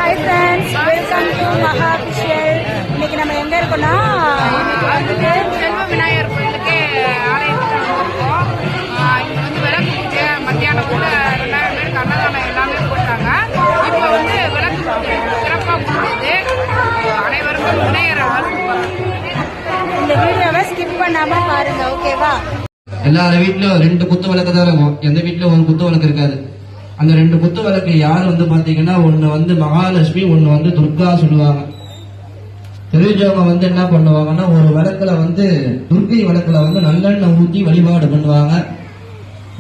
Hi friends, welcome to மகா visual. இன்னைக்கு நம்ம எங்க இருக்கோம்னா வந்துட்டு செல்வ விநாயகர் கோயிலுக்கு ஆலயத்துக்கு இருக்கோம். இங்க வந்து விளக்கு பூஜை மத்தியானம் கூட 2000 பேருக்கு அன்னதானம் எல்லாமே போட்டாங்க. இப்போ வந்து விளக்கு பூஜை சிறப்பாக முடியுது. அனைவருக்கும் விநாயகர் இந்த வீடியோவை ஸ்கிப் பண்ணாம பாருங்க, ஓகேவா? எல்லார வீட்லயும் 2 குத்து விளக்கு தான் இருக்கும். எந்த வீட்லயும் ஒரு குத்து விளக்கு இருக்காது. அந்த 2 குத்து விளக்கு யார் வந்து பாத்தீங்கன்னா, ஒண்ணு வந்து மகாலட்சுமி, ஒண்ணு வந்து துர்கா சொல்லுவாங்க. தெரிஞ்சவங்க வந்து என்ன பண்ணுவாங்கன்னா, ஒரு விளக்குல வந்து துர்கை விளக்குல வந்து நல்லெண்ணெய் ஊத்தி வழிபாடு பண்ணுவாங்க.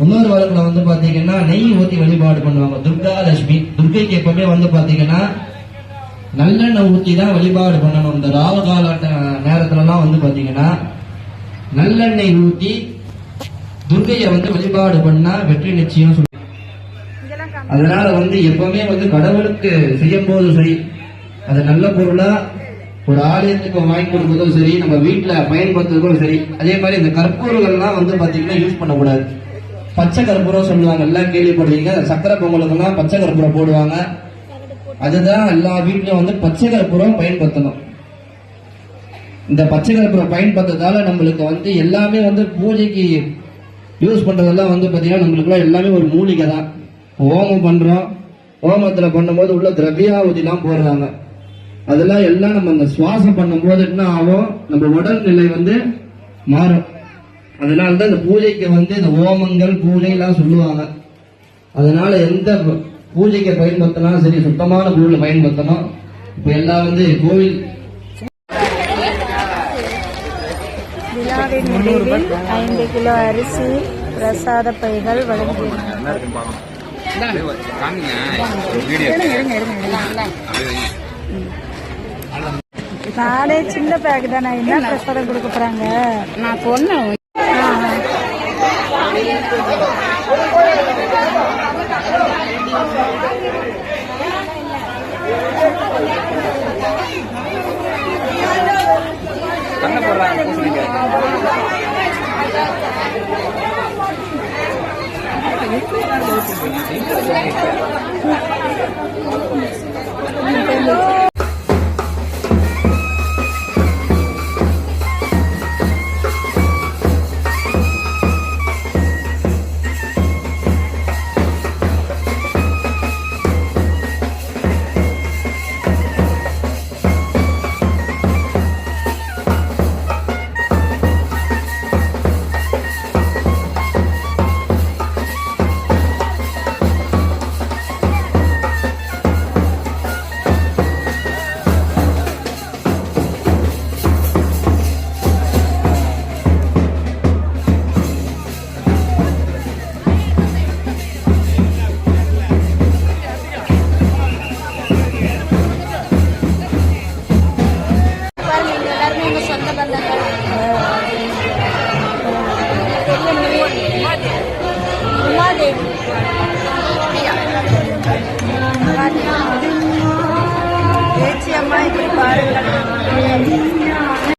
இன்னொரு விளக்குல வந்து பாத்தீங்கன்னா நெய் ஊத்தி வழிபாடு பண்ணுவாங்க. துர்கா லட்சுமி துர்கைக்கு எப்பவுமே வந்து பாத்தீங்கன்னா நல்லெண்ணெய் ஊத்தி தான் வழிபாடு பண்ணணும். இந்த ராவ கால நேரத்துல எல்லாம் வந்து பாத்தீங்கன்னா நல்லெண்ணெய் ஊத்தி துர்கையை வந்து வழிபாடு பண்ணா வெற்றி நிச்சயம். அதனால வந்து எப்பவுமே வந்து கடவுளுக்கு செய்யும் போது சரி, அது நல்ல பொருளா ஒரு ஆலயத்துக்கு வாங்கி கொடுக்கறதும் சரி, நம்ம வீட்டுல பயன்படுத்துறதும் சரி. அதே மாதிரி இந்த கற்பூரங்கள்லாம் வந்து பாத்தீங்கன்னா யூஸ் பண்ணக்கூடாது. பச்சை கற்பூரம் சொல்லுவாங்க, எல்லாம் கேள்விப்படுவீங்க. சக்கரை பொங்கலுக்கெல்லாம் பச்சை கற்பூரம் போடுவாங்க. அதுதான் எல்லா வீட்லயும் வந்து பச்சை கற்பூரம் பயன்படுத்தணும். இந்த பச்சை கற்பூரம் பயன்படுத்துறதால நம்மளுக்கு வந்து எல்லாமே வந்து பூஜைக்கு யூஸ் பண்றதெல்லாம் வந்து பாத்தீங்கன்னா நம்மளுக்குலாம் எல்லாமே ஒரு மூலிகை தான். ஹோமம் பண்றோம், ஹோமத்துல பண்ணும்போது உள்ள திரவியாவதி எல்லாம் போடுறாங்க. அதெல்லாம் எல்லாம் நம்ம அந்த சுவாசம் பண்ணும்போது என்ன ஆகும், நம்ம உடல்நிலை வந்து மாறும். அதனாலதான் இந்த பூஜைக்கு வந்து இந்த ஹோமங்கள் பூஜை எல்லாம் சொல்லுவாங்க. அதனால எந்த பூஜைக்கு பயன்படுத்தினாலும் சரி, சுத்தமான பொருளை பயன்படுத்தணும். இப்ப எல்லாம் வந்து கோவில் விழாவின் முடிவில் 5 கிலோ அரிசி பிரசாத பைகள் வழங்கினார். நானே சின்ன பேக் தான். நான் என்ன பிரசாதம் கொடுக்க போறாங்க நான் சொன்னேன். அம்மா இப்படி பாருங்க.